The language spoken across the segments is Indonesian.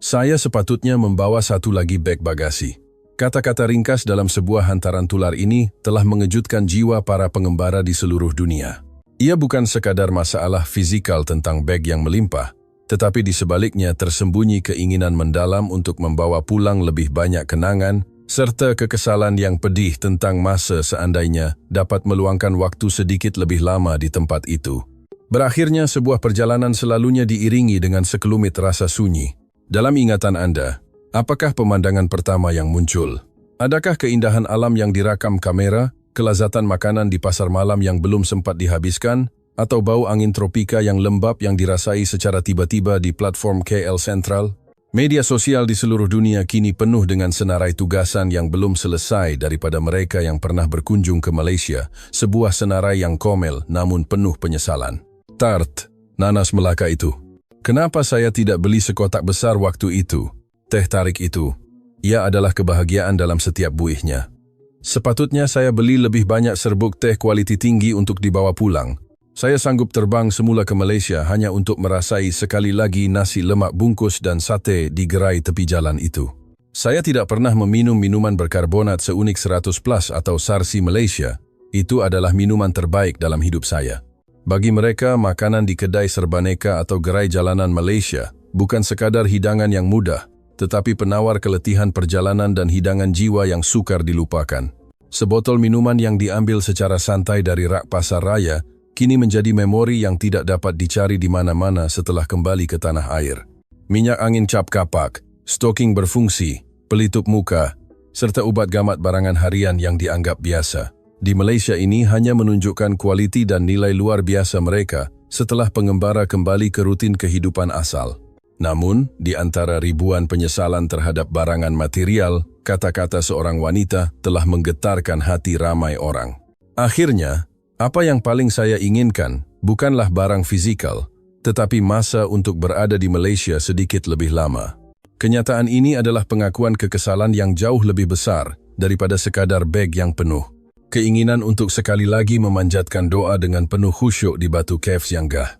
Saya sepatutnya membawa satu lagi beg bagasi. Kata-kata ringkas dalam sebuah hantaran tular ini telah mengejutkan jiwa para pengembara di seluruh dunia. Ia bukan sekadar masalah fizikal tentang beg yang melimpah, tetapi di sebaliknya tersembunyi keinginan mendalam untuk membawa pulang lebih banyak kenangan, serta kekesalan yang pedih tentang masa seandainya dapat meluangkan waktu sedikit lebih lama di tempat itu. Berakhirnya sebuah perjalanan selalunya diiringi dengan sekelumit rasa sunyi. Dalam ingatan Anda, apakah pemandangan pertama yang muncul? Adakah keindahan alam yang direkam kamera, kelezatan makanan di pasar malam yang belum sempat dihabiskan, atau bau angin tropika yang lembab yang dirasai secara tiba-tiba di platform KL Sentral? Media sosial di seluruh dunia kini penuh dengan senarai tugasan yang belum selesai daripada mereka yang pernah berkunjung ke Malaysia, sebuah senarai yang komel namun penuh penyesalan. Tart, nanas Melaka itu. Kenapa saya tidak beli sekotak besar waktu itu? Teh tarik itu. Ia adalah kebahagiaan dalam setiap buihnya. Sepatutnya saya beli lebih banyak serbuk teh kualiti tinggi untuk dibawa pulang. Saya sanggup terbang semula ke Malaysia hanya untuk merasai sekali lagi nasi lemak bungkus dan sate di gerai tepi jalan itu. Saya tidak pernah meminum minuman berkarbonat seunik 100 plus atau Sarsi Malaysia. Itu adalah minuman terbaik dalam hidup saya. Bagi mereka, makanan di kedai serbaneka atau gerai jalanan Malaysia bukan sekadar hidangan yang mudah, tetapi penawar keletihan perjalanan dan hidangan jiwa yang sukar dilupakan. Sebotol minuman yang diambil secara santai dari rak pasar raya kini menjadi memori yang tidak dapat dicari di mana-mana setelah kembali ke tanah air. Minyak angin cap kapak, stoking berfungsi, pelitup muka, serta ubat gamat barangan harian yang dianggap biasa. Di Malaysia ini hanya menunjukkan kualiti dan nilai luar biasa mereka setelah pengembara kembali ke rutin kehidupan asal. Namun, di antara ribuan penyesalan terhadap barangan material, kata-kata seorang wanita telah menggetarkan hati ramai orang. Akhirnya, apa yang paling saya inginkan bukanlah barang fizikal, tetapi masa untuk berada di Malaysia sedikit lebih lama. Kenyataan ini adalah pengakuan kekesalan yang jauh lebih besar daripada sekadar beg yang penuh. Keinginan untuk sekali lagi memanjatkan doa dengan penuh khusyuk di Batu Caves yang gah.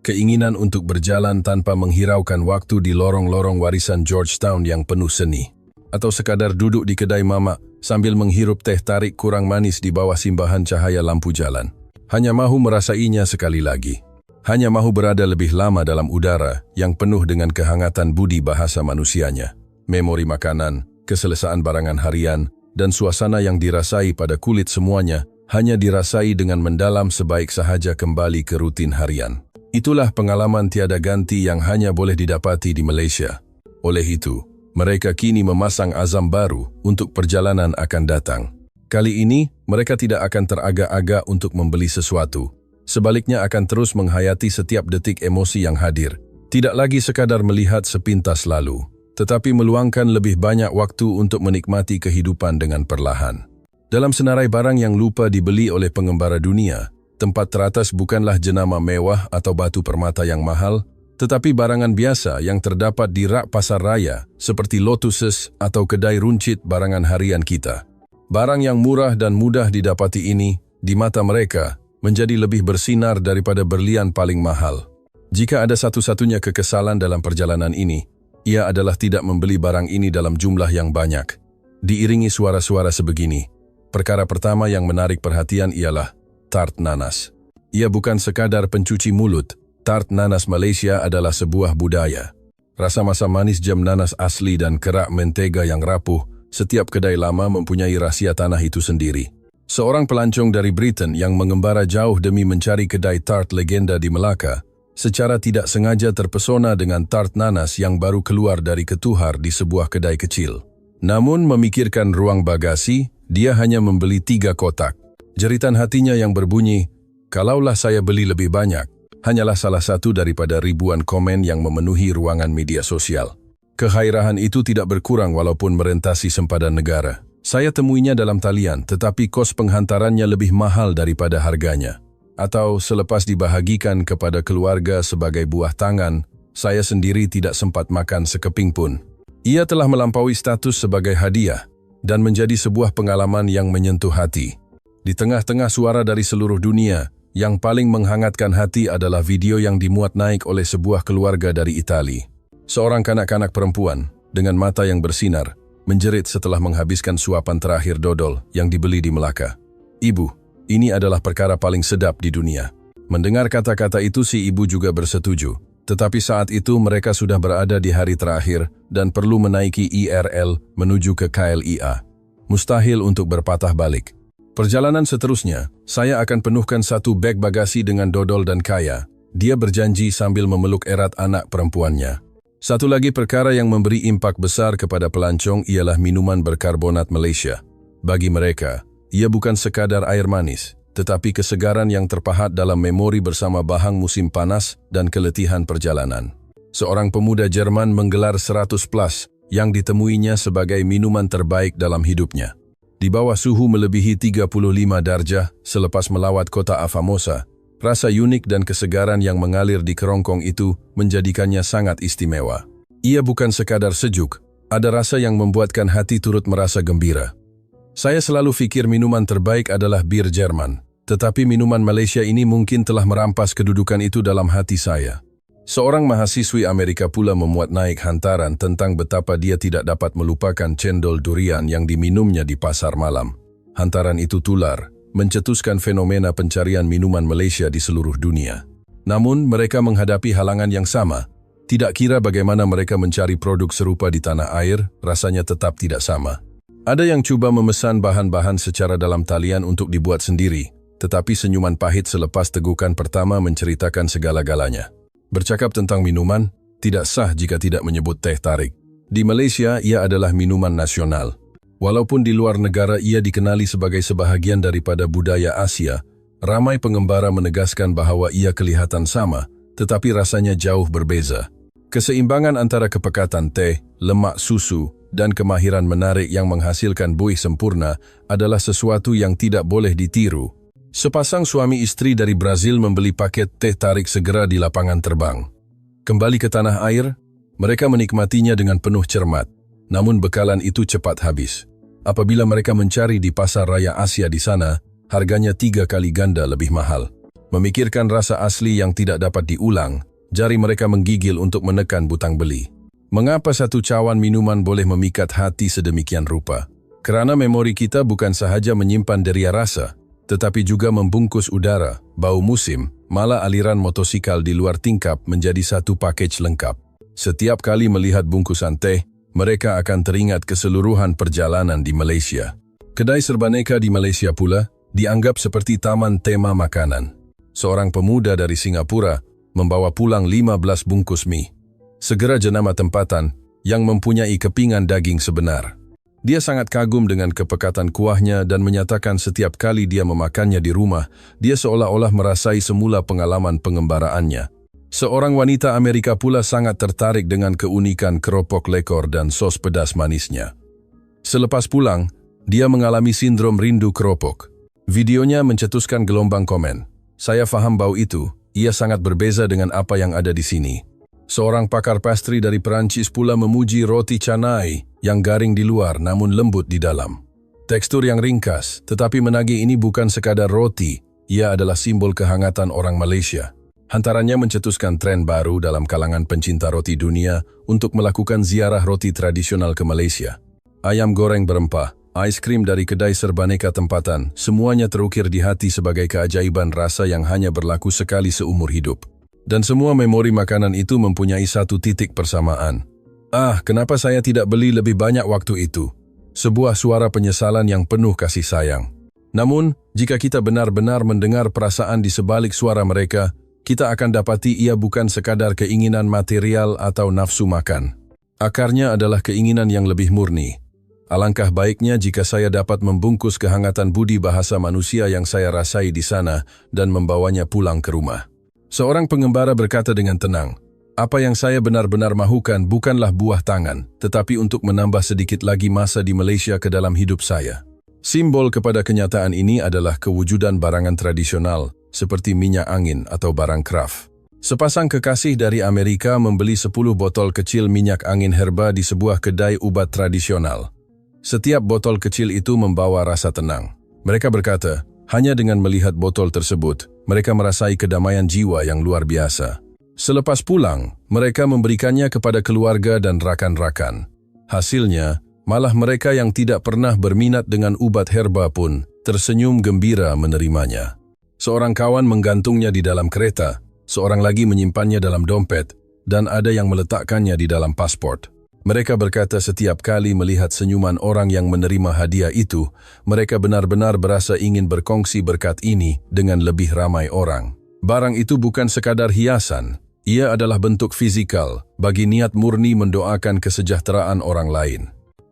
Keinginan untuk berjalan tanpa menghiraukan waktu di lorong-lorong warisan Georgetown yang penuh seni. Atau sekadar duduk di kedai mamak sambil menghirup teh tarik kurang manis di bawah simbahan cahaya lampu jalan. Hanya mahu merasainya sekali lagi. Hanya mahu berada lebih lama dalam udara yang penuh dengan kehangatan budi bahasa manusianya. Memori makanan, keselesaan barangan harian, dan suasana yang dirasai pada kulit semuanya hanya dirasai dengan mendalam sebaik sahaja kembali ke rutin harian. Itulah pengalaman tiada ganti yang hanya boleh didapati di Malaysia. Oleh itu, mereka kini memasang azam baru untuk perjalanan akan datang. Kali ini, mereka tidak akan teragak-agak untuk membeli sesuatu. Sebaliknya akan terus menghayati setiap detik emosi yang hadir. Tidak lagi sekadar melihat sepintas lalu, tetapi meluangkan lebih banyak waktu untuk menikmati kehidupan dengan perlahan. Dalam senarai barang yang lupa dibeli oleh pengembara dunia, tempat teratas bukanlah jenama mewah atau batu permata yang mahal, tetapi barangan biasa yang terdapat di rak pasar raya seperti Lotuses atau kedai runcit barangan harian kita. Barang yang murah dan mudah didapati ini, di mata mereka, menjadi lebih bersinar daripada berlian paling mahal. Jika ada satu-satunya kekesalan dalam perjalanan ini, ia adalah tidak membeli barang ini dalam jumlah yang banyak. Diiringi suara-suara sebegini, perkara pertama yang menarik perhatian ialah tart nanas. Ia bukan sekadar pencuci mulut. Tart nanas Malaysia adalah sebuah budaya. Rasa masam manis jam nanas asli dan kerak mentega yang rapuh, setiap kedai lama mempunyai rahsia tanah itu sendiri. Seorang pelancong dari Britain yang mengembara jauh demi mencari kedai tart legenda di Melaka, secara tidak sengaja terpesona dengan tart nanas yang baru keluar dari ketuhar di sebuah kedai kecil. Namun memikirkan ruang bagasi, dia hanya membeli 3 kotak. Jeritan hatinya yang berbunyi, "Kalaulah saya beli lebih banyak," hanyalah salah satu daripada ribuan komen yang memenuhi ruangan media sosial. Kehairahan itu tidak berkurang walaupun merentasi sempadan negara. Saya temuinya dalam talian, tetapi kos penghantarannya lebih mahal daripada harganya. Atau selepas dibahagikan kepada keluarga sebagai buah tangan, saya sendiri tidak sempat makan sekeping pun. Ia telah melampaui status sebagai hadiah dan menjadi sebuah pengalaman yang menyentuh hati. Di tengah-tengah suara dari seluruh dunia, yang paling menghangatkan hati adalah video yang dimuat naik oleh sebuah keluarga dari Itali. Seorang kanak-kanak perempuan dengan mata yang bersinar menjerit setelah menghabiskan suapan terakhir dodol yang dibeli di Melaka. "Ibu, ini adalah perkara paling sedap di dunia." Mendengar kata-kata itu si ibu juga bersetuju. Tetapi saat itu mereka sudah berada di hari terakhir dan perlu menaiki IRL menuju ke KLIA. Mustahil untuk berpatah balik. "Perjalanan seterusnya, saya akan penuhkan satu beg bagasi dengan dodol dan kaya." Dia berjanji sambil memeluk erat anak perempuannya. Satu lagi perkara yang memberi impak besar kepada pelancong ialah minuman berkarbonat Malaysia. Bagi mereka, ia bukan sekadar air manis, tetapi kesegaran yang terpahat dalam memori bersama bahang musim panas dan keletihan perjalanan. Seorang pemuda Jerman menggelar 100+ yang ditemuinya sebagai minuman terbaik dalam hidupnya. Di bawah suhu melebihi 35 darjah selepas melawat kota Afamosa, rasa unik dan kesegaran yang mengalir di kerongkong itu menjadikannya sangat istimewa. Ia bukan sekadar sejuk, ada rasa yang membuatkan hati turut merasa gembira. "Saya selalu pikir minuman terbaik adalah bir Jerman, tetapi minuman Malaysia ini mungkin telah merampas kedudukan itu dalam hati saya." Seorang mahasiswi Amerika pula memuat naik hantaran tentang betapa dia tidak dapat melupakan cendol durian yang diminumnya di pasar malam. Hantaran itu tular, mencetuskan fenomena pencarian minuman Malaysia di seluruh dunia. Namun, mereka menghadapi halangan yang sama. Tidak kira bagaimana mereka mencari produk serupa di tanah air, rasanya tetap tidak sama. Ada yang coba memesan bahan-bahan secara dalam talian untuk dibuat sendiri, tetapi senyuman pahit selepas tegukan pertama menceritakan segala-galanya. Bercakap tentang minuman, tidak sah jika tidak menyebut teh tarik. Di Malaysia, ia adalah minuman nasional. Walaupun di luar negara ia dikenali sebagai sebahagian daripada budaya Asia, ramai pengembara menegaskan bahwa ia kelihatan sama, tetapi rasanya jauh berbeza. Keseimbangan antara kepekatan teh, lemak susu, dan kemahiran menarik yang menghasilkan buih sempurna adalah sesuatu yang tidak boleh ditiru. Sepasang suami istri dari Brazil membeli paket teh tarik segera di lapangan terbang. Kembali ke tanah air, mereka menikmatinya dengan penuh cermat, namun bekalan itu cepat habis. Apabila mereka mencari di pasar raya Asia di sana, harganya 3 kali ganda lebih mahal. Memikirkan rasa asli yang tidak dapat diulang, jari mereka menggigil untuk menekan butang beli. Mengapa satu cawan minuman boleh memikat hati sedemikian rupa? Kerana memori kita bukan sahaja menyimpan deria rasa, tetapi juga membungkus udara, bau musim, malah aliran motosikal di luar tingkap menjadi satu pakej lengkap. Setiap kali melihat bungkusan teh, mereka akan teringat keseluruhan perjalanan di Malaysia. Kedai serbaneka di Malaysia pula dianggap seperti taman tema makanan. Seorang pemuda dari Singapura membawa pulang 15 bungkus mie. Segera jenama tempatan yang mempunyai kepingan daging sebenar. Dia sangat kagum dengan kepekatan kuahnya dan menyatakan setiap kali dia memakannya di rumah, dia seolah-olah merasai semula pengalaman pengembaraannya. Seorang wanita Amerika pula sangat tertarik dengan keunikan keropok lekor dan sos pedas manisnya. Selepas pulang, dia mengalami sindrom rindu keropok. Videonya mencetuskan gelombang komen. "Saya faham bau itu, ia sangat berbeza dengan apa yang ada di sini." Seorang pakar pastry dari Perancis pula memuji roti canai yang garing di luar namun lembut di dalam. Tekstur yang ringkas, tetapi menagih ini bukan sekadar roti, ia adalah simbol kehangatan orang Malaysia. Hantarannya mencetuskan tren baru dalam kalangan pencinta roti dunia untuk melakukan ziarah roti tradisional ke Malaysia. Ayam goreng berempah, ais krim dari kedai serbaneka tempatan, semuanya terukir di hati sebagai keajaiban rasa yang hanya berlaku sekali seumur hidup. Dan semua memori makanan itu mempunyai satu titik persamaan. Kenapa saya tidak beli lebih banyak waktu itu? Sebuah suara penyesalan yang penuh kasih sayang. Namun, jika kita benar-benar mendengar perasaan di sebalik suara mereka, kita akan dapati ia bukan sekadar keinginan material atau nafsu makan. Akarnya adalah keinginan yang lebih murni. Alangkah baiknya jika saya dapat membungkus kehangatan budi bahasa manusia yang saya rasai di sana dan membawanya pulang ke rumah. Seorang pengembara berkata dengan tenang, "Apa yang saya benar-benar mahukan bukanlah buah tangan, tetapi untuk menambah sedikit lagi masa di Malaysia ke dalam hidup saya." Simbol kepada kenyataan ini adalah kewujudan barangan tradisional, seperti minyak angin atau barang craft. Sepasang kekasih dari Amerika membeli 10 botol kecil minyak angin herba di sebuah kedai ubat tradisional. Setiap botol kecil itu membawa rasa tenang. Mereka berkata, hanya dengan melihat botol tersebut, mereka merasai kedamaian jiwa yang luar biasa. Selepas pulang, mereka memberikannya kepada keluarga dan rakan-rakan. Hasilnya, malah mereka yang tidak pernah berminat dengan ubat herba pun tersenyum gembira menerimanya. Seorang kawan menggantungnya di dalam kereta, seorang lagi menyimpannya dalam dompet, dan ada yang meletakkannya di dalam pasport. Mereka berkata setiap kali melihat senyuman orang yang menerima hadiah itu, mereka benar-benar berasa ingin berkongsi berkat ini dengan lebih ramai orang. Barang itu bukan sekadar hiasan, ia adalah bentuk fisikal bagi niat murni mendoakan kesejahteraan orang lain.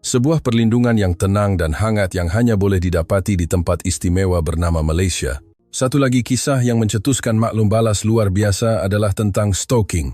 Sebuah perlindungan yang tenang dan hangat yang hanya boleh didapati di tempat istimewa bernama Malaysia. Satu lagi kisah yang mencetuskan maklum balas luar biasa adalah tentang Stocking.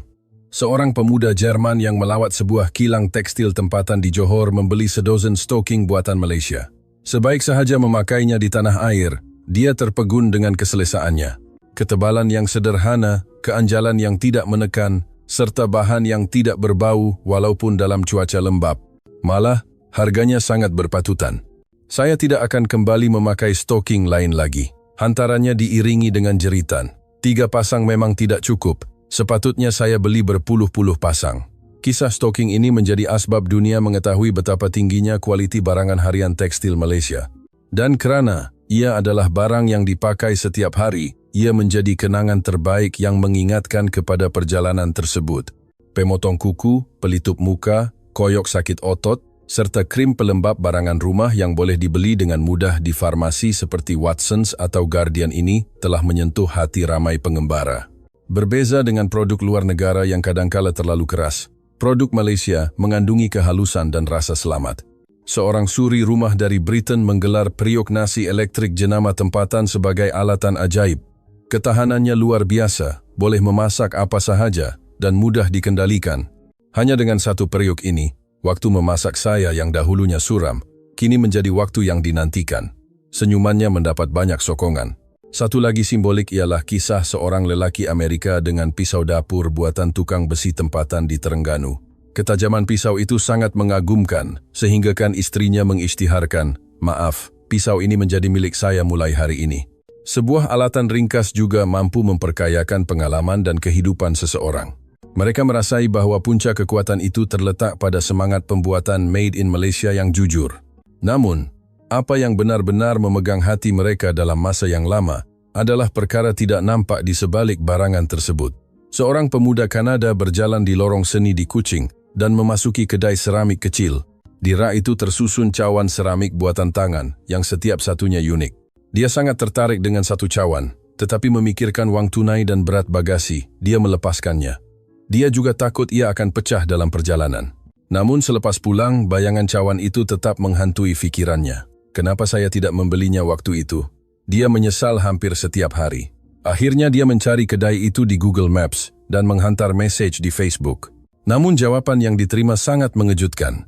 Seorang pemuda Jerman yang melawat sebuah kilang tekstil tempatan di Johor membeli sedozen stocking buatan Malaysia. Sebaik sahaja memakainya di tanah air, dia terpegun dengan keselesaannya. Ketebalan yang sederhana, keanjalan yang tidak menekan, serta bahan yang tidak berbau walaupun dalam cuaca lembab. Malah, harganya sangat berpatutan. Saya tidak akan kembali memakai stocking lain lagi. Hantarannya diiringi dengan jeritan. 3 pasang memang tidak cukup. Sepatutnya saya beli berpuluh-puluh pasang. Kisah stocking ini menjadi asbab dunia mengetahui betapa tingginya kualiti barangan harian tekstil Malaysia. Dan kerana ia adalah barang yang dipakai setiap hari, ia menjadi kenangan terbaik yang mengingatkan kepada perjalanan tersebut. Pemotong kuku, pelitup muka, koyok sakit otot, serta krim pelembab barangan rumah yang boleh dibeli dengan mudah di farmasi seperti Watsons atau Guardian ini telah menyentuh hati ramai pengembara. Berbeza dengan produk luar negara yang kadangkala terlalu keras, produk Malaysia mengandungi kehalusan dan rasa selamat. Seorang suri rumah dari Britain menggelar periuk nasi elektrik jenama tempatan sebagai alatan ajaib. Ketahanannya luar biasa, boleh memasak apa sahaja, dan mudah dikendalikan. Hanya dengan satu periuk ini, waktu memasak saya yang dahulunya suram, kini menjadi waktu yang dinantikan. Senyumannya mendapat banyak sokongan. Satu lagi simbolik ialah kisah seorang lelaki Amerika dengan pisau dapur buatan tukang besi tempatan di Terengganu. Ketajaman pisau itu sangat mengagumkan, sehinggakan istrinya mengisytiharkan, "Maaf, pisau ini menjadi milik saya mulai hari ini." Sebuah alatan ringkas juga mampu memperkayakan pengalaman dan kehidupan seseorang. Mereka merasai bahwa punca kekuatan itu terletak pada semangat pembuatan Made in Malaysia yang jujur. Namun, apa yang benar-benar memegang hati mereka dalam masa yang lama adalah perkara tidak nampak di sebalik barangan tersebut. Seorang pemuda Kanada berjalan di lorong seni di Kuching dan memasuki kedai seramik kecil. Di rak itu tersusun cawan seramik buatan tangan yang setiap satunya unik. Dia sangat tertarik dengan satu cawan, tetapi memikirkan wang tunai dan berat bagasi, dia melepaskannya. Dia juga takut ia akan pecah dalam perjalanan. Namun selepas pulang, bayangan cawan itu tetap menghantui fikirannya. Kenapa saya tidak membelinya waktu itu? Dia menyesal hampir setiap hari. Akhirnya dia mencari kedai itu di Google Maps dan menghantar message di Facebook. Namun jawaban yang diterima sangat mengejutkan.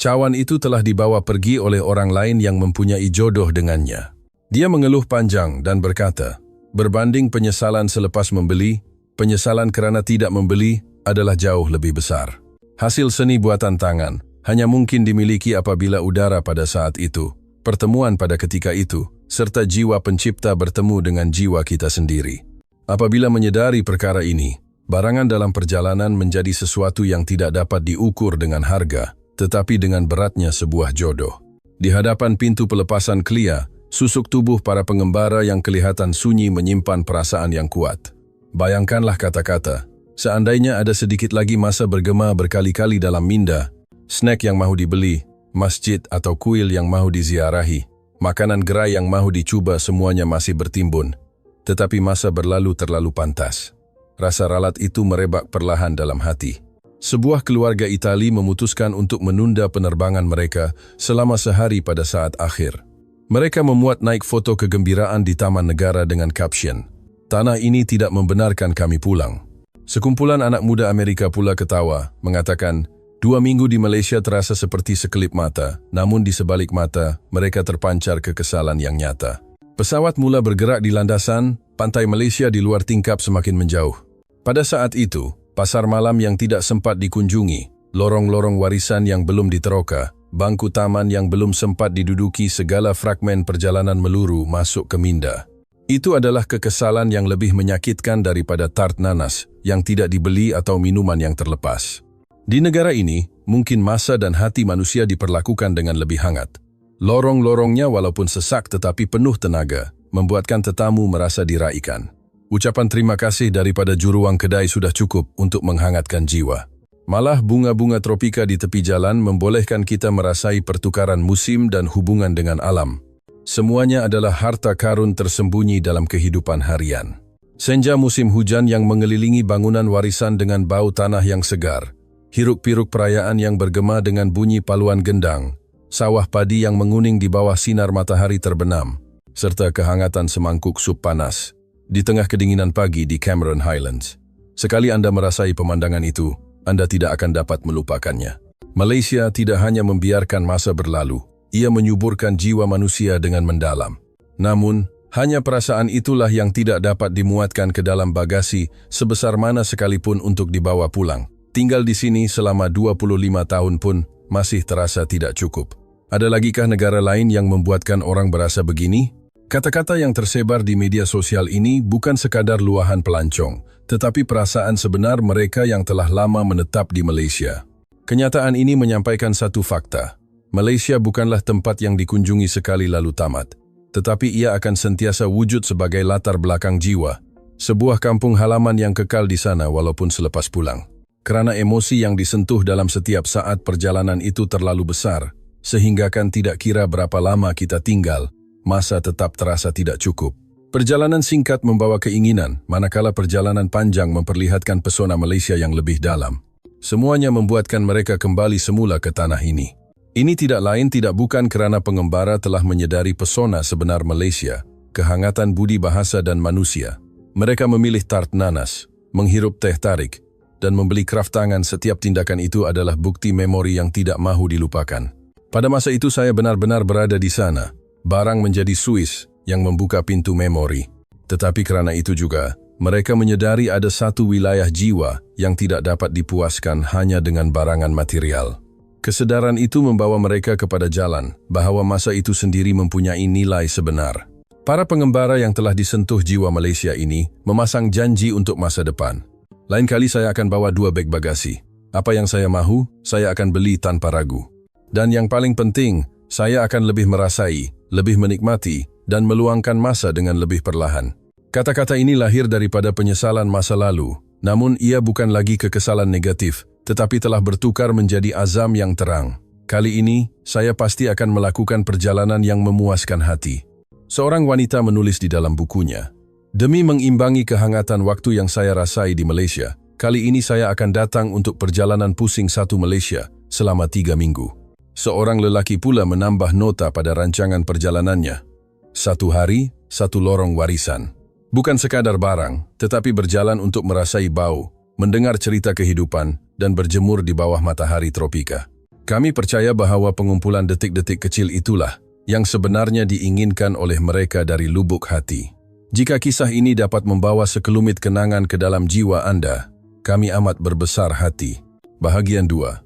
Cawan itu telah dibawa pergi oleh orang lain yang mempunyai jodoh dengannya. Dia mengeluh panjang dan berkata, berbanding penyesalan selepas membeli, penyesalan kerana tidak membeli adalah jauh lebih besar. Hasil seni buatan tangan hanya mungkin dimiliki apabila udara pada saat itu, pertemuan pada ketika itu, serta jiwa pencipta bertemu dengan jiwa kita sendiri. Apabila menyadari perkara ini, barangan dalam perjalanan menjadi sesuatu yang tidak dapat diukur dengan harga, tetapi dengan beratnya sebuah jodoh. Di hadapan pintu pelepasan Clia, susuk tubuh para pengembara yang kelihatan sunyi menyimpan perasaan yang kuat. Bayangkanlah kata-kata, seandainya ada sedikit lagi masa bergema berkali-kali dalam minda, snack yang mahu dibeli, masjid atau kuil yang mahu diziarahi, makanan gerai yang mahu dicuba semuanya masih bertimbun. Tetapi masa berlalu terlalu pantas. Rasa ralat itu merebak perlahan dalam hati. Sebuah keluarga Itali memutuskan untuk menunda penerbangan mereka selama sehari pada saat akhir. Mereka memuat naik foto kegembiraan di Taman Negara dengan caption, "Tanah ini tidak membenarkan kami pulang." Sekumpulan anak muda Amerika pula ketawa, mengatakan, 2 minggu di Malaysia terasa seperti sekelip mata, namun di sebalik mata, mereka terpancar kekesalan yang nyata. Pesawat mula bergerak di landasan, pantai Malaysia di luar tingkap semakin menjauh. Pada saat itu, pasar malam yang tidak sempat dikunjungi, lorong-lorong warisan yang belum diteroka, bangku taman yang belum sempat diduduki segala fragmen perjalanan meluru masuk ke minda. Itu adalah kekesalan yang lebih menyakitkan daripada tart nanas yang tidak dibeli atau minuman yang terlepas. Di negara ini, mungkin masa dan hati manusia diperlakukan dengan lebih hangat. Lorong-lorongnya walaupun sesak tetapi penuh tenaga, membuatkan tetamu merasa diraikan. Ucapan terima kasih daripada juruang kedai sudah cukup untuk menghangatkan jiwa. Malah bunga-bunga tropika di tepi jalan membolehkan kita merasai pertukaran musim dan hubungan dengan alam. Semuanya adalah harta karun tersembunyi dalam kehidupan harian. Senja musim hujan yang mengelilingi bangunan warisan dengan bau tanah yang segar, hiruk-pikuk perayaan yang bergema dengan bunyi paluan gendang, sawah padi yang menguning di bawah sinar matahari terbenam, serta kehangatan semangkuk sup panas di tengah kedinginan pagi di Cameron Highlands. Sekali Anda merasai pemandangan itu, Anda tidak akan dapat melupakannya. Malaysia tidak hanya membiarkan masa berlalu, ia menyuburkan jiwa manusia dengan mendalam. Namun, hanya perasaan itulah yang tidak dapat dimuatkan ke dalam bagasi sebesar mana sekalipun untuk dibawa pulang. Tinggal di sini selama 25 tahun pun masih terasa tidak cukup. Ada lagikah negara lain yang membuatkan orang berasa begini? Kata-kata yang tersebar di media sosial ini bukan sekadar luahan pelancong, tetapi perasaan sebenar mereka yang telah lama menetap di Malaysia. Kenyataan ini menyampaikan satu fakta. Malaysia bukanlah tempat yang dikunjungi sekali lalu tamat, tetapi ia akan sentiasa wujud sebagai latar belakang jiwa, sebuah kampung halaman yang kekal di sana walaupun selepas pulang. Kerana emosi yang disentuh dalam setiap saat perjalanan itu terlalu besar, sehingga kan tidak kira berapa lama kita tinggal, masa tetap terasa tidak cukup. Perjalanan singkat membawa keinginan, manakala perjalanan panjang memperlihatkan pesona Malaysia yang lebih dalam. Semuanya membuatkan mereka kembali semula ke tanah ini. Ini tidak lain tidak bukan kerana pengembara telah menyedari pesona sebenar Malaysia, kehangatan budi bahasa dan manusia. Mereka memilih tart nanas, menghirup teh tarik, dan membeli kraft tangan. Setiap tindakan itu adalah bukti memori yang tidak mahu dilupakan. Pada masa itu saya benar-benar berada di sana. Barang menjadi Swiss yang membuka pintu memori. Tetapi kerana itu juga, mereka menyedari ada satu wilayah jiwa yang tidak dapat dipuaskan hanya dengan barangan material. Kesedaran itu membawa mereka kepada jalan, bahawa masa itu sendiri mempunyai nilai sebenar. Para pengembara yang telah disentuh jiwa Malaysia ini memasang janji untuk masa depan. Lain kali saya akan bawa 2 beg bagasi. Apa yang saya mahu, saya akan beli tanpa ragu. Dan yang paling penting, saya akan lebih merasai, lebih menikmati, dan meluangkan masa dengan lebih perlahan. Kata-kata ini lahir daripada penyesalan masa lalu, namun ia bukan lagi kekesalan negatif, tetapi telah bertukar menjadi azam yang terang. Kali ini, saya pasti akan melakukan perjalanan yang memuaskan hati. Seorang wanita menulis di dalam bukunya, demi mengimbangi kehangatan waktu yang saya rasai di Malaysia, kali ini saya akan datang untuk perjalanan pusing satu Malaysia selama 3 minggu. Seorang lelaki pula menambah nota pada rancangan perjalanannya. 1 hari, 1 lorong warisan. Bukan sekadar barang, tetapi berjalan untuk merasai bau, mendengar cerita kehidupan, dan berjemur di bawah matahari tropika. Kami percaya bahawa pengumpulan detik-detik kecil itulah yang sebenarnya diinginkan oleh mereka dari lubuk hati. Jika kisah ini dapat membawa sekelumit kenangan ke dalam jiwa Anda, kami amat berbesar hati. Bahagian 2.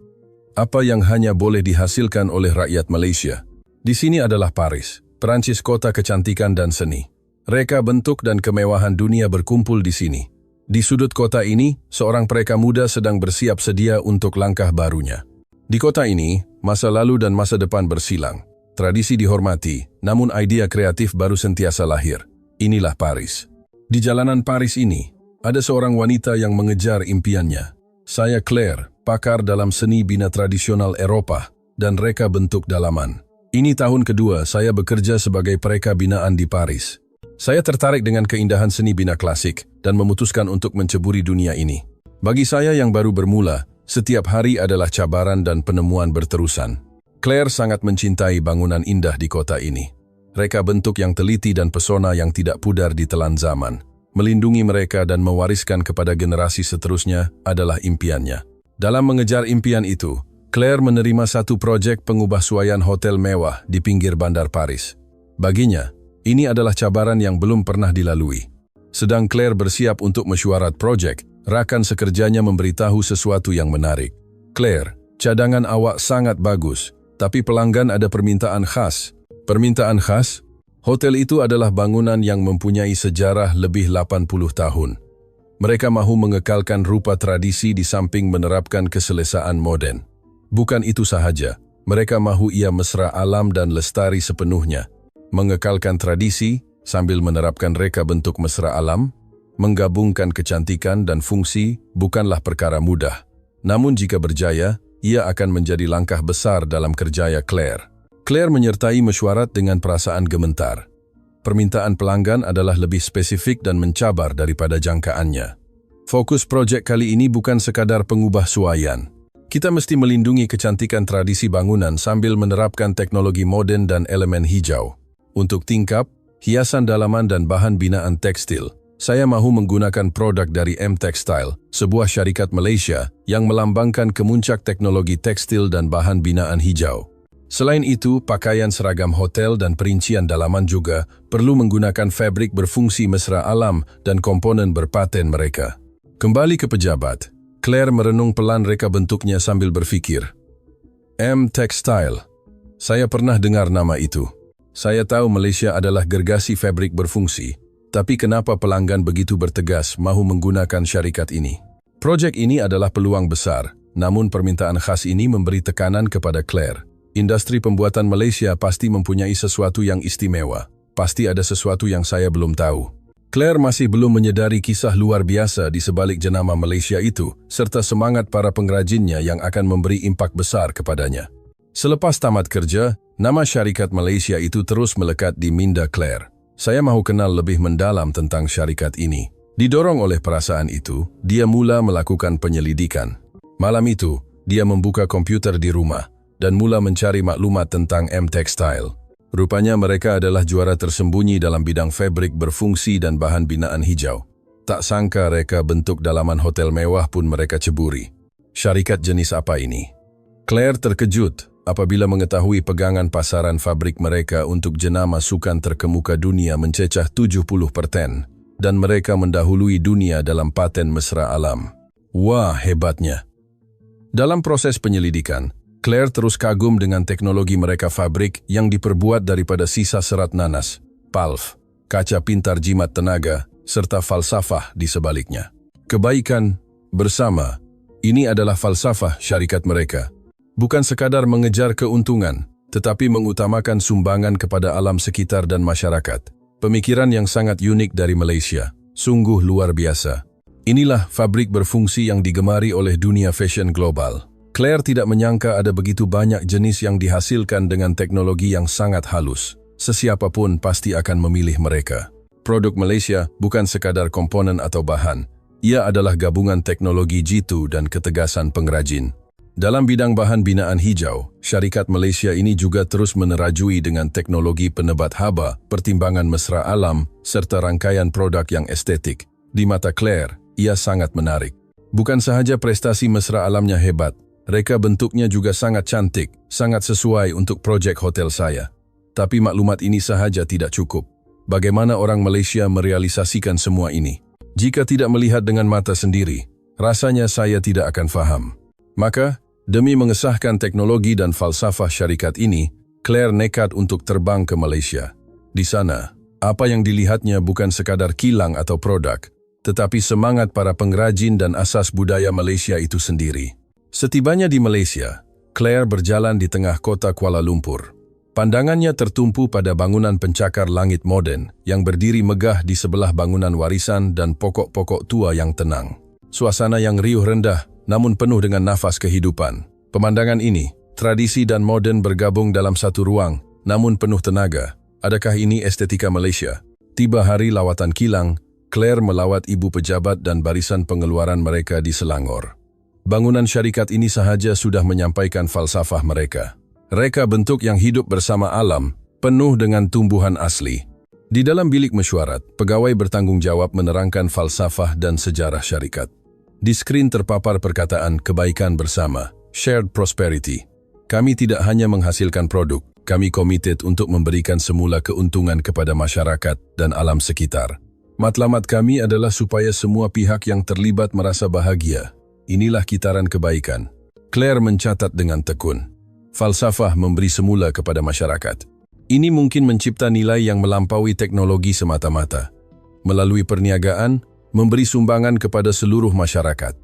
Apa yang hanya boleh dihasilkan oleh rakyat Malaysia? Di sini adalah Paris, Perancis, kota kecantikan dan seni. Reka bentuk dan kemewahan dunia berkumpul di sini. Di sudut kota ini, seorang pereka muda sedang bersiap sedia untuk langkah barunya. Di kota ini, masa lalu dan masa depan bersilang. Tradisi dihormati, namun idea kreatif baru sentiasa lahir. Inilah Paris. Di jalanan Paris ini, ada seorang wanita yang mengejar impiannya. Saya Claire, pakar dalam seni bina tradisional Eropah dan reka bentuk dalaman. Ini tahun kedua saya bekerja sebagai pereka binaan di Paris. Saya tertarik dengan keindahan seni bina klasik dan memutuskan untuk menceburi dunia ini. Bagi saya yang baru bermula, setiap hari adalah cabaran dan penemuan berterusan. Claire sangat mencintai bangunan indah di kota ini. Reka bentuk yang teliti dan pesona yang tidak pudar ditelan zaman. Melindungi mereka dan mewariskan kepada generasi seterusnya adalah impiannya. Dalam mengejar impian itu, Claire menerima satu proyek pengubahsuaian hotel mewah di pinggir bandar Paris. Baginya, ini adalah cabaran yang belum pernah dilalui. Sedang Claire bersiap untuk mesyuarat proyek, rakan sekerjanya memberitahu sesuatu yang menarik. Claire, cadangan awak sangat bagus, tapi pelanggan ada permintaan khas. Permintaan khas? Hotel itu adalah bangunan yang mempunyai sejarah lebih 80 tahun. Mereka mahu mengekalkan rupa tradisi di samping menerapkan keselesaan moden. Bukan itu sahaja, mereka mahu ia mesra alam dan lestari sepenuhnya. Mengekalkan tradisi sambil menerapkan reka bentuk mesra alam, menggabungkan kecantikan dan fungsi bukanlah perkara mudah. Namun jika berjaya, ia akan menjadi langkah besar dalam kerjaya Claire. Claire menyertai mesyuarat dengan perasaan gementar. Permintaan pelanggan adalah lebih spesifik dan mencabar daripada jangkaannya. Fokus proyek kali ini bukan sekadar pengubah suaian. Kita mesti melindungi kecantikan tradisi bangunan sambil menerapkan teknologi moden dan elemen hijau. Untuk tingkap, hiasan dalaman dan bahan binaan tekstil, saya mahu menggunakan produk dari M Textile, sebuah syarikat Malaysia yang melambangkan kemuncak teknologi tekstil dan bahan binaan hijau. Selain itu, pakaian seragam hotel dan perincian dalaman juga perlu menggunakan fabrik berfungsi mesra alam dan komponen berpaten mereka. Kembali ke pejabat, Claire merenung pelan reka bentuknya sambil berfikir. M Textile. Saya pernah dengar nama itu. Saya tahu Malaysia adalah gergasi fabrik berfungsi, tapi kenapa pelanggan begitu bertegas mahu menggunakan syarikat ini? Projek ini adalah peluang besar, namun permintaan khas ini memberi tekanan kepada Claire. Industri pembuatan Malaysia pasti mempunyai sesuatu yang istimewa. Pasti ada sesuatu yang saya belum tahu. Claire masih belum menyedari kisah luar biasa di sebalik jenama Malaysia itu, serta semangat para pengrajinnya yang akan memberi impak besar kepadanya. Selepas tamat kerja, nama syarikat Malaysia itu terus melekat di minda Claire. Saya mahu kenal lebih mendalam tentang syarikat ini. Didorong oleh perasaan itu, dia mula melakukan penyelidikan. Malam itu, dia membuka komputer di rumah dan mula mencari maklumat tentang M Textile. Rupanya mereka adalah juara tersembunyi dalam bidang fabrik berfungsi dan bahan binaan hijau. Tak sangka reka bentuk dalaman hotel mewah pun mereka ceburi. Syarikat jenis apa ini? Claire terkejut apabila mengetahui pegangan pasaran fabrik mereka untuk jenama sukan terkemuka dunia mencecah 70% dan mereka mendahului dunia dalam paten mesra alam. Wah, hebatnya. Dalam proses penyelidikan, Claire terus kagum dengan teknologi mereka fabrik yang diperbuat daripada sisa serat nanas, PALF, kaca pintar jimat tenaga, serta falsafah di sebaliknya. Kebaikan bersama, ini adalah falsafah syarikat mereka. Bukan sekadar mengejar keuntungan, tetapi mengutamakan sumbangan kepada alam sekitar dan masyarakat. Pemikiran yang sangat unik dari Malaysia, sungguh luar biasa. Inilah fabrik berfungsi yang digemari oleh dunia fashion global. Claire tidak menyangka ada begitu banyak jenis yang dihasilkan dengan teknologi yang sangat halus. Sesiapapun pasti akan memilih mereka. Produk Malaysia bukan sekadar komponen atau bahan. Ia adalah gabungan teknologi jitu dan ketegasan pengrajin. Dalam bidang bahan binaan hijau, syarikat Malaysia ini juga terus menerajui dengan teknologi penebat haba, pertimbangan mesra alam, serta rangkaian produk yang estetik. Di mata Claire, ia sangat menarik. Bukan sahaja prestasi mesra alamnya hebat, reka bentuknya juga sangat cantik, sangat sesuai untuk projek hotel saya. Tapi maklumat ini sahaja tidak cukup. Bagaimana orang Malaysia merealisasikan semua ini? Jika tidak melihat dengan mata sendiri, rasanya saya tidak akan faham. Maka, demi mengesahkan teknologi dan falsafah syarikat ini, Claire nekat untuk terbang ke Malaysia. Di sana, apa yang dilihatnya bukan sekadar kilang atau produk, tetapi semangat para pengrajin dan asas budaya Malaysia itu sendiri. Setibanya di Malaysia, Claire berjalan di tengah kota Kuala Lumpur. Pandangannya tertumpu pada bangunan pencakar langit moden yang berdiri megah di sebelah bangunan warisan dan pokok-pokok tua yang tenang. Suasana yang riuh rendah namun penuh dengan nafas kehidupan. Pemandangan ini, tradisi dan moden bergabung dalam satu ruang namun penuh tenaga. Adakah ini estetika Malaysia? Tiba hari lawatan kilang, Claire melawat ibu pejabat dan barisan pengeluaran mereka di Selangor. Bangunan syarikat ini sahaja sudah menyampaikan falsafah mereka. Reka bentuk yang hidup bersama alam, penuh dengan tumbuhan asli. Di dalam bilik mesyuarat, pegawai bertanggung jawab menerangkan falsafah dan sejarah syarikat. Di skrin terpapar perkataan kebaikan bersama, shared prosperity. Kami tidak hanya menghasilkan produk, kami komited untuk memberikan semula keuntungan kepada masyarakat dan alam sekitar. Matlamat kami adalah supaya semua pihak yang terlibat merasa bahagia. Inilah kitaran kebaikan. Claire mencatat dengan tekun. Falsafah memberi semula kepada masyarakat. Ini mungkin mencipta nilai yang melampaui teknologi semata-mata. Melalui perniagaan, memberi sumbangan kepada seluruh masyarakat.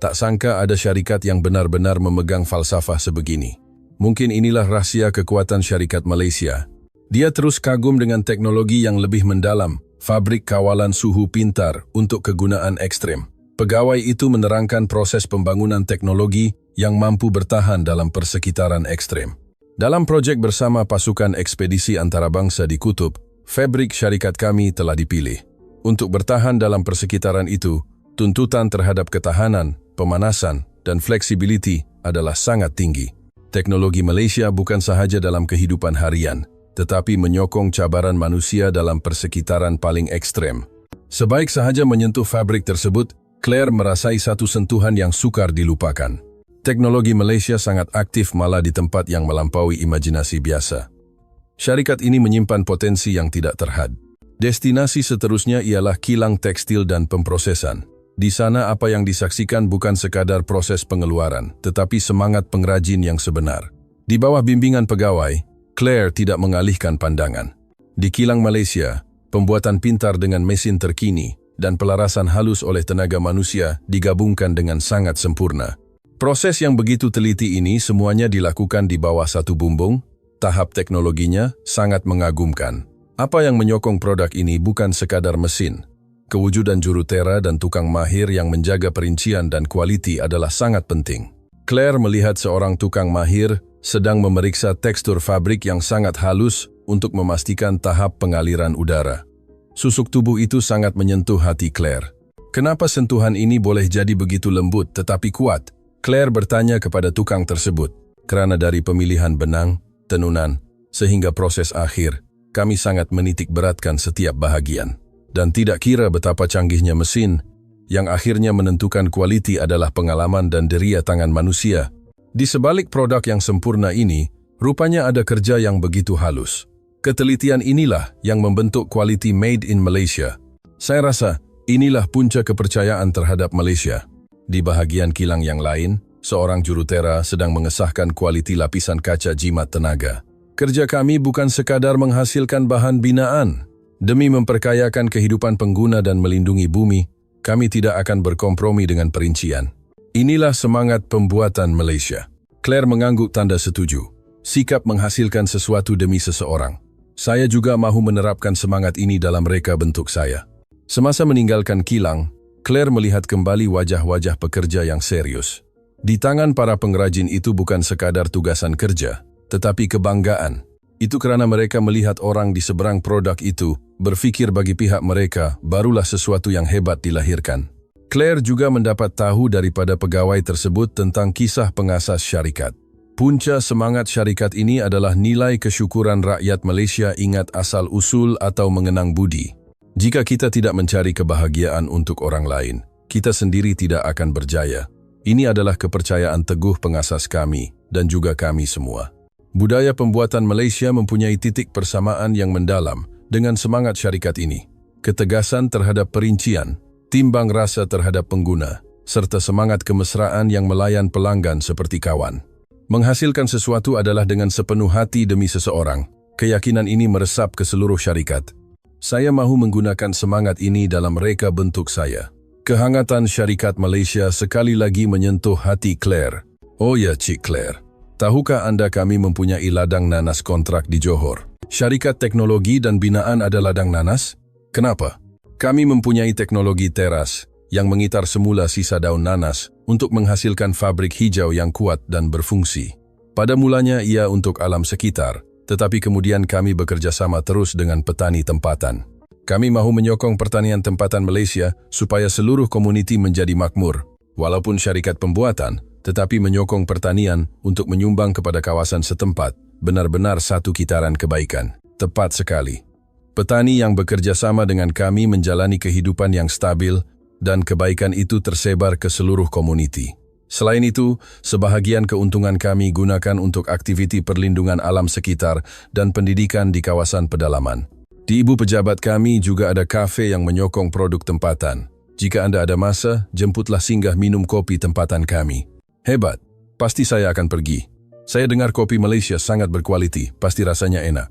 Tak sangka ada syarikat yang benar-benar memegang falsafah sebegini. Mungkin inilah rahsia kekuatan syarikat Malaysia. Dia terus kagum dengan teknologi yang lebih mendalam, fabrik kawalan suhu pintar untuk kegunaan ekstrem. Pegawai itu menerangkan proses pembangunan teknologi yang mampu bertahan dalam persekitaran ekstrem. Dalam proyek bersama pasukan ekspedisi antarabangsa di Kutub, fabrik syarikat kami telah dipilih. Untuk bertahan dalam persekitaran itu, tuntutan terhadap ketahanan, pemanasan, dan fleksibilitas adalah sangat tinggi. Teknologi Malaysia bukan sahaja dalam kehidupan harian, tetapi menyokong cabaran manusia dalam persekitaran paling ekstrem. Sebaik sahaja menyentuh fabrik tersebut, Claire merasai satu sentuhan yang sukar dilupakan. Teknologi Malaysia sangat aktif malah di tempat yang melampaui imajinasi biasa. Syarikat ini menyimpan potensi yang tidak terhad. Destinasi seterusnya ialah kilang tekstil dan pemprosesan. Di sana apa yang disaksikan bukan sekadar proses pengeluaran, tetapi semangat pengrajin yang sebenar. Di bawah bimbingan pegawai, Claire tidak mengalihkan pandangan. Di kilang Malaysia, pembuatan pintar dengan mesin terkini dan pelarasan halus oleh tenaga manusia digabungkan dengan sangat sempurna. Proses yang begitu teliti ini semuanya dilakukan di bawah satu bumbung, tahap teknologinya sangat mengagumkan. Apa yang menyokong produk ini bukan sekadar mesin. Kewujudan jurutera dan tukang mahir yang menjaga perincian dan kualiti adalah sangat penting. Claire melihat seorang tukang mahir sedang memeriksa tekstur fabrik yang sangat halus untuk memastikan tahap pengaliran udara. Susuk tubuh itu sangat menyentuh hati Claire. Kenapa sentuhan ini boleh jadi begitu lembut tetapi kuat? Claire bertanya kepada tukang tersebut. Kerana dari pemilihan benang, tenunan, sehingga proses akhir, kami sangat menitik beratkan setiap bahagian. Dan tidak kira betapa canggihnya mesin, yang akhirnya menentukan kualiti adalah pengalaman dan deria tangan manusia. Di sebalik produk yang sempurna ini, rupanya ada kerja yang begitu halus. Ketelitian inilah yang membentuk kualiti made in Malaysia. Saya rasa inilah punca kepercayaan terhadap Malaysia. Di bahagian kilang yang lain, seorang jurutera sedang mengesahkan kualiti lapisan kaca jimat tenaga. Kerja kami bukan sekadar menghasilkan bahan binaan. Demi memperkayakan kehidupan pengguna dan melindungi bumi, kami tidak akan berkompromi dengan perincian. Inilah semangat pembuatan Malaysia. Claire mengangguk tanda setuju. Sikap menghasilkan sesuatu demi seseorang. Saya juga mahu menerapkan semangat ini dalam reka bentuk saya. Semasa meninggalkan kilang, Claire melihat kembali wajah-wajah pekerja yang serius. Di tangan para pengrajin itu bukan sekadar tugasan kerja, tetapi kebanggaan. Itu kerana mereka melihat orang di seberang produk itu berfikir bagi pihak mereka barulah sesuatu yang hebat dilahirkan. Claire juga mendapat tahu daripada pegawai tersebut tentang kisah pengasas syarikat. Punca semangat syarikat ini adalah nilai kesyukuran rakyat Malaysia ingat asal-usul atau mengenang budi. Jika kita tidak mencari kebahagiaan untuk orang lain, kita sendiri tidak akan berjaya. Ini adalah kepercayaan teguh pengasas kami dan juga kami semua. Budaya pembuatan Malaysia mempunyai titik persamaan yang mendalam dengan semangat syarikat ini. Ketegasan terhadap perincian, timbang rasa terhadap pengguna, serta semangat kemesraan yang melayan pelanggan seperti kawan. Menghasilkan sesuatu adalah dengan sepenuh hati demi seseorang. Keyakinan ini meresap ke seluruh syarikat. Saya mahu menggunakan semangat ini dalam reka bentuk saya. Kehangatan syarikat Malaysia sekali lagi menyentuh hati Claire. Oh ya, Cik Claire. Tahukah Anda kami mempunyai ladang nanas kontrak di Johor? Syarikat teknologi dan binaan ada ladang nanas? Kenapa? Kami mempunyai teknologi teras yang mengitar semula sisa daun nanas untuk menghasilkan fabrik hijau yang kuat dan berfungsi. Pada mulanya ia untuk alam sekitar, tetapi kemudian kami bekerja sama terus dengan petani tempatan. Kami mahu menyokong pertanian tempatan Malaysia supaya seluruh komuniti menjadi makmur. Walaupun syarikat pembuatan, tetapi menyokong pertanian untuk menyumbang kepada kawasan setempat, benar-benar satu kitaran kebaikan. Tepat sekali. Petani yang bekerja sama dengan kami menjalani kehidupan yang stabil dan kebaikan itu tersebar ke seluruh komuniti. Selain itu, sebahagian keuntungan kami gunakan untuk aktiviti perlindungan alam sekitar dan pendidikan di kawasan pedalaman. Di ibu pejabat kami juga ada kafe yang menyokong produk tempatan. Jika Anda ada masa, jemputlah singgah minum kopi tempatan kami. Hebat, pasti saya akan pergi. Saya dengar kopi Malaysia sangat berkualiti, pasti rasanya enak.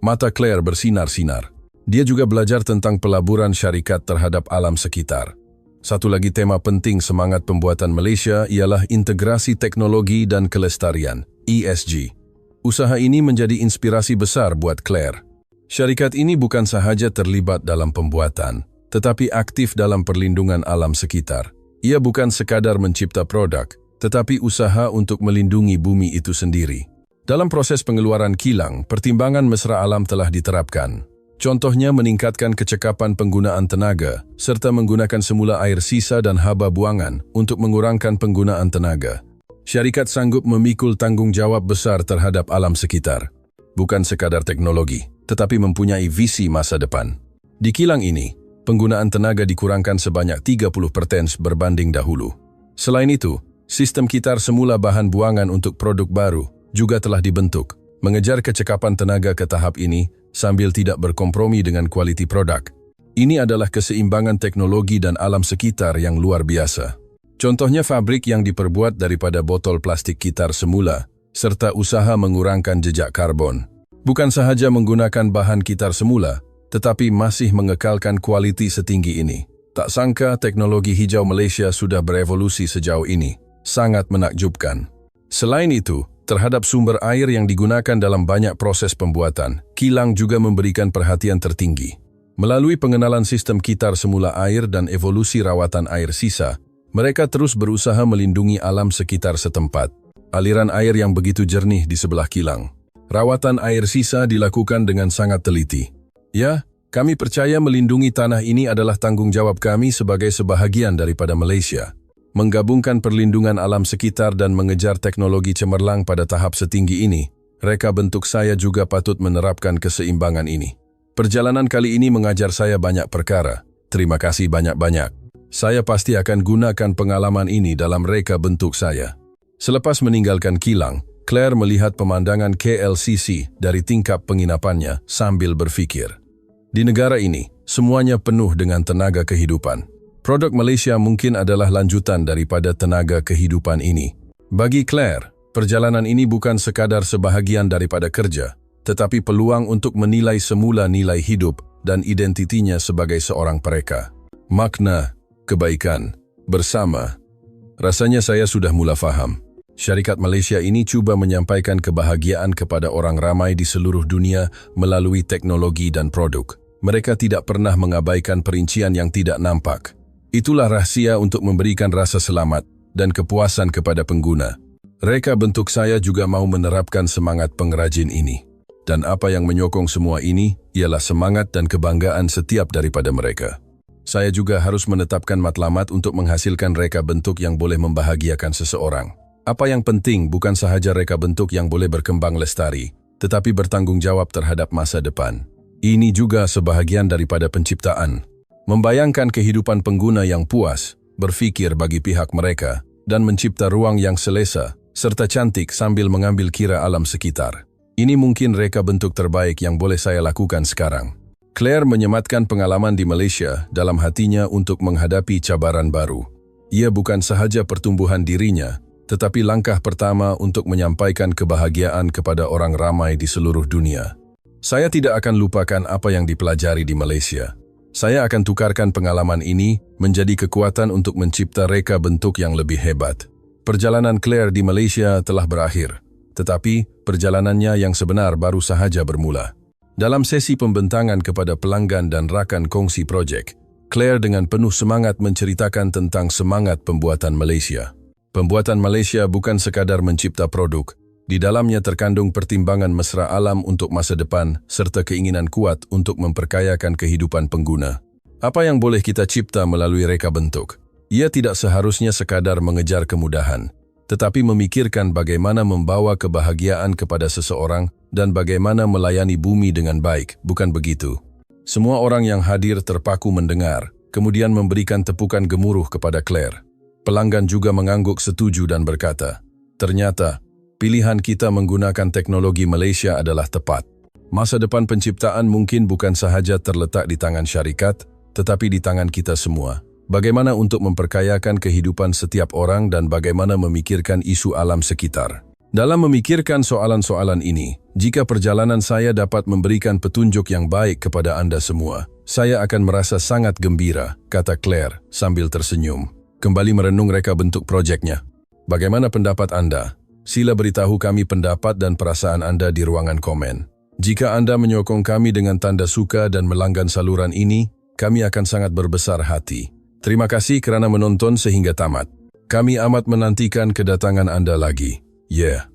Mata Claire bersinar-sinar. Dia juga belajar tentang pelaburan syarikat terhadap alam sekitar. Satu lagi tema penting semangat pembuatan Malaysia ialah integrasi teknologi dan kelestarian, ESG. Usaha ini menjadi inspirasi besar buat Claire. Syarikat ini bukan sahaja terlibat dalam pembuatan, tetapi aktif dalam perlindungan alam sekitar. Ia bukan sekadar mencipta produk, tetapi usaha untuk melindungi bumi itu sendiri. Dalam proses pengeluaran kilang, pertimbangan mesra alam telah diterapkan. Contohnya meningkatkan kecekapan penggunaan tenaga, serta menggunakan semula air sisa dan haba buangan untuk mengurangkan penggunaan tenaga. Syarikat sanggup memikul tanggung jawab besar terhadap alam sekitar. Bukan sekadar teknologi, tetapi mempunyai visi masa depan. Di kilang ini, penggunaan tenaga dikurangkan sebanyak 30% berbanding dahulu. Selain itu, sistem kitar semula bahan buangan untuk produk baru juga telah dibentuk, mengejar kecekapan tenaga ke tahap ini sambil tidak berkompromi dengan kualiti produk. Ini adalah keseimbangan teknologi dan alam sekitar yang luar biasa. Contohnya fabrik yang diperbuat daripada botol plastik kitar semula, serta usaha mengurangkan jejak karbon. Bukan sahaja menggunakan bahan kitar semula, tetapi masih mengekalkan kualiti setinggi ini. Tak sangka teknologi hijau Malaysia sudah berevolusi sejauh ini. Sangat menakjubkan. Selain itu, terhadap sumber air yang digunakan dalam banyak proses pembuatan, kilang juga memberikan perhatian tertinggi. Melalui pengenalan sistem kitar semula air dan evolusi rawatan air sisa, mereka terus berusaha melindungi alam sekitar setempat. Aliran air yang begitu jernih di sebelah kilang. Rawatan air sisa dilakukan dengan sangat teliti. Ya, kami percaya melindungi tanah ini adalah tanggung jawab kami sebagai sebahagian daripada Malaysia. Menggabungkan perlindungan alam sekitar dan mengejar teknologi cemerlang pada tahap setinggi ini, reka bentuk saya juga patut menerapkan keseimbangan ini. Perjalanan kali ini mengajar saya banyak perkara. Terima kasih banyak-banyak. Saya pasti akan gunakan pengalaman ini dalam reka bentuk saya. Selepas meninggalkan kilang, Claire melihat pemandangan KLCC dari tingkap penginapannya sambil berfikir. Di negara ini, semuanya penuh dengan tenaga kehidupan. Produk Malaysia mungkin adalah lanjutan daripada tenaga kehidupan ini. Bagi Claire, perjalanan ini bukan sekadar sebahagian daripada kerja, tetapi peluang untuk menilai semula nilai hidup dan identitinya sebagai seorang pereka. Makna, kebaikan, bersama. Rasanya saya sudah mula faham. Syarikat Malaysia ini cuba menyampaikan kebahagiaan kepada orang ramai di seluruh dunia melalui teknologi dan produk. Mereka tidak pernah mengabaikan perincian yang tidak nampak. Itulah rahasia untuk memberikan rasa selamat dan kepuasan kepada pengguna. Reka bentuk saya juga mau menerapkan semangat pengrajin ini. Dan apa yang menyokong semua ini ialah semangat dan kebanggaan setiap daripada mereka. Saya juga harus menetapkan matlamat untuk menghasilkan reka bentuk yang boleh membahagiakan seseorang. Apa yang penting bukan sahaja reka bentuk yang boleh berkembang lestari, tetapi bertanggung jawab terhadap masa depan. Ini juga sebahagian daripada penciptaan. Membayangkan kehidupan pengguna yang puas, berfikir bagi pihak mereka, dan mencipta ruang yang selesa, serta cantik sambil mengambil kira alam sekitar. Ini mungkin reka bentuk terbaik yang boleh saya lakukan sekarang. Claire menyematkan pengalaman di Malaysia dalam hatinya untuk menghadapi cabaran baru. Ia bukan sahaja pertumbuhan dirinya, tetapi langkah pertama untuk menyampaikan kebahagiaan kepada orang ramai di seluruh dunia. Saya tidak akan lupakan apa yang dipelajari di Malaysia. Saya akan tukarkan pengalaman ini menjadi kekuatan untuk mencipta reka bentuk yang lebih hebat. Perjalanan Claire di Malaysia telah berakhir, tetapi perjalanannya yang sebenar baru sahaja bermula. Dalam sesi pembentangan kepada pelanggan dan rakan kongsi projek, Claire dengan penuh semangat menceritakan tentang semangat pembuatan Malaysia. Pembuatan Malaysia bukan sekadar mencipta produk. Di dalamnya terkandung pertimbangan mesra alam untuk masa depan serta keinginan kuat untuk memperkayakan kehidupan pengguna. Apa yang boleh kita cipta melalui reka bentuk? Ia tidak seharusnya sekadar mengejar kemudahan, tetapi memikirkan bagaimana membawa kebahagiaan kepada seseorang dan bagaimana melayani bumi dengan baik, bukan begitu? Semua orang yang hadir terpaku mendengar, kemudian memberikan tepukan gemuruh kepada Claire. Pelanggan juga mengangguk setuju dan berkata, ternyata, pilihan kita menggunakan teknologi Malaysia adalah tepat. Masa depan penciptaan mungkin bukan sahaja terletak di tangan syarikat, tetapi di tangan kita semua. Bagaimana untuk memperkayakan kehidupan setiap orang dan bagaimana memikirkan isu alam sekitar. Dalam memikirkan soalan-soalan ini, jika perjalanan saya dapat memberikan petunjuk yang baik kepada Anda semua, saya akan merasa sangat gembira, kata Claire sambil tersenyum. Kembali merenung reka bentuk proyeknya. Bagaimana pendapat Anda? Sila beritahu kami pendapat dan perasaan Anda di ruangan komen. Jika Anda menyokong kami dengan tanda suka dan melanggan saluran ini, kami akan sangat berbesar hati. Terima kasih kerana menonton sehingga tamat. Kami amat menantikan kedatangan Anda lagi. Yeah.